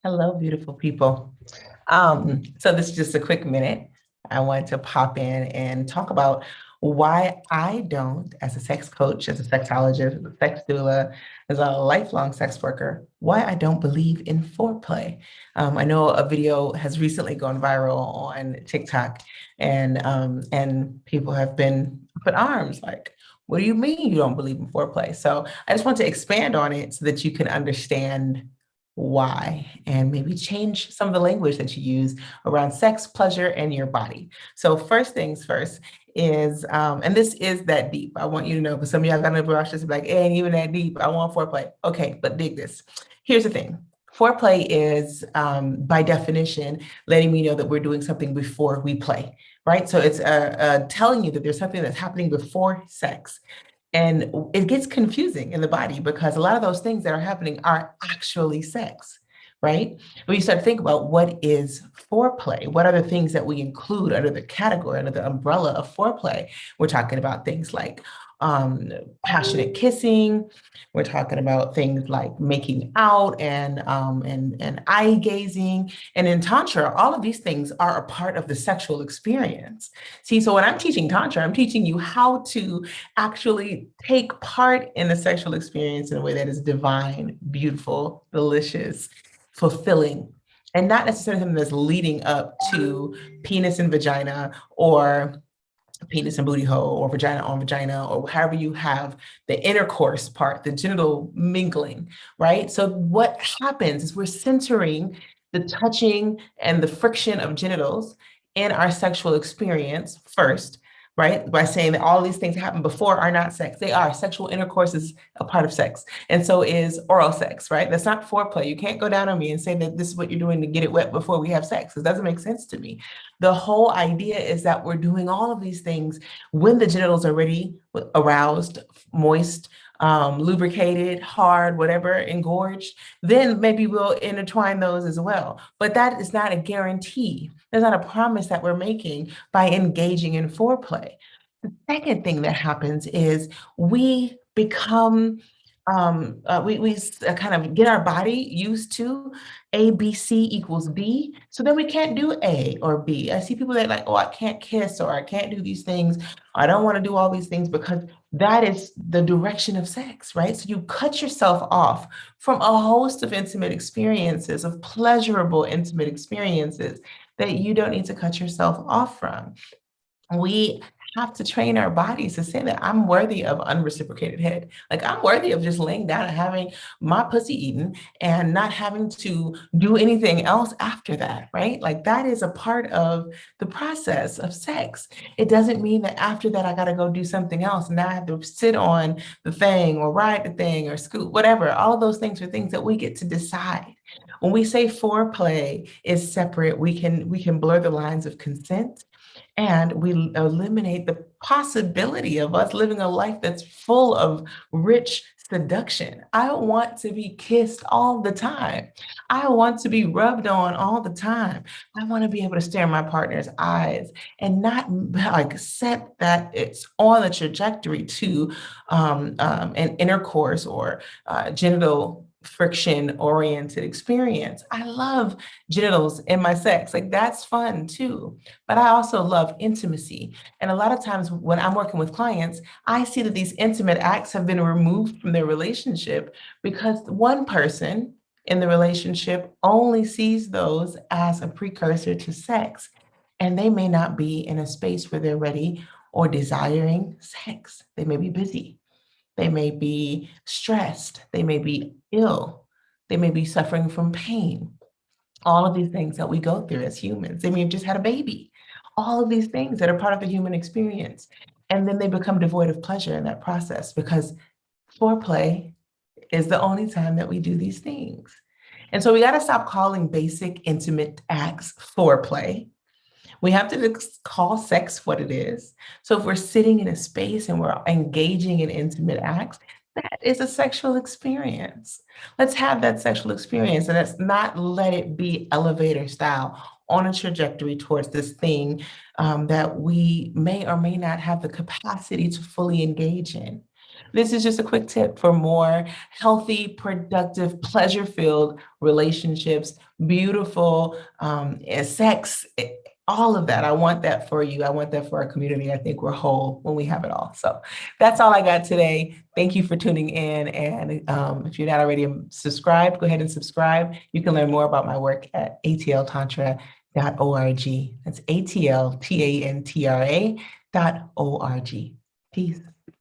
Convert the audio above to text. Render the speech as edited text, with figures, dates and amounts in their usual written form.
Hello, beautiful people. So this is just a quick minute. I want to pop in and talk about why I don't, as a sex coach, as a sexologist, as a sex doula, as a lifelong sex worker, why I don't believe in foreplay. I know a video has recently gone viral on TikTok, and people have been up in arms like, what do you mean you don't believe in foreplay? So I just want to expand on it so that you can understand why and maybe change some of the language that you use around sex, pleasure, and your body. So first things first is, and this is that deep. I want you to know, because some of y'all gonna brush this like, it ain't even that deep. I want foreplay. Okay, but dig this. Here's the thing. Foreplay is, by definition, letting me know that we're doing something before we play, right? So it's telling you that there's something that's happening before sex. And it gets confusing in the body because a lot of those things that are happening are actually sex, right? When you start to think about what is foreplay, what are the things that we include under the category, under the umbrella of foreplay? We're talking about things like um, passionate kissing. We're talking about things like making out and eye gazing. And in Tantra, all of these things are a part of the sexual experience. See, so when I'm teaching Tantra, I'm teaching you how to actually take part in the sexual experience in a way that is divine, beautiful, delicious, fulfilling, and not necessarily something that's leading up to penis and vagina or penis and booty hole or vagina on vagina or however you have the intercourse part, the genital mingling, right? So what happens is we're centering the touching and the friction of genitals in our sexual experience first, right? By saying that all these things happen before are not sex. They are. Sexual intercourse is a part of sex. And so is oral sex, right? That's not foreplay. You can't go down on me and say that this is what you're doing to get it wet before we have sex. It doesn't make sense to me. The whole idea is that we're doing all of these things when the genitals are ready, aroused, moist, lubricated, hard, whatever, engorged, then maybe we'll intertwine those as well. But that is not a guarantee. There's not a promise that we're making by engaging in foreplay. The second thing that happens is we become we kind of get our body used to A, B, C equals B. So then we can't do A or B. I see people that are like, oh, I can't kiss or I can't do these things. I don't want to do all these things because that is the direction of sex, right? So you cut yourself off from a host of intimate experiences, of pleasurable intimate experiences that you don't need to cut yourself off from. We have to train our bodies to say that I'm worthy of unreciprocated head. Like I'm worthy of just laying down and having my pussy eaten and not having to do anything else after that, right? Like that is a part of the process of sex. It doesn't mean that after that I got to go do something else and now I have to sit on the thing or ride the thing or scoot, whatever. All of those things are things that we get to decide. When we say foreplay is separate, we can blur the lines of consent and we eliminate the possibility of us living a life that's full of rich seduction. I want to be kissed all the time. I want to be rubbed on all the time. I want to be able to stare in my partner's eyes and not like set that it's on the trajectory to an intercourse or genital friction oriented experience. I love genitals in my sex. Like that's fun too. But I also love intimacy. And a lot of times when I'm working with clients, I see that these intimate acts have been removed from their relationship because one person in the relationship only sees those as a precursor to sex. And they may not be in a space where they're ready or desiring sex. They may be busy. They may be stressed. They may be ill. They may be suffering from pain. All of these things that we go through as humans. They may have just had a baby. All of these things that are part of the human experience. And then they become devoid of pleasure in that process because foreplay is the only time that we do these things. And so we got to stop calling basic intimate acts foreplay. We have to call sex what it is. So if we're sitting in a space and we're engaging in intimate acts, that is a sexual experience. Let's have that sexual experience and let's not let it be elevator style on a trajectory towards this thing that we may or may not have the capacity to fully engage in. This is just a quick tip for more healthy, productive, pleasure-filled relationships, beautiful sex, all of that. I want that for you. I want that for our community. I think we're whole when we have it all. So that's all I got today. Thank you for tuning in. And if you're not already subscribed, go ahead and subscribe. You can learn more about my work at atltantra.org. That's atltantra.org. Peace.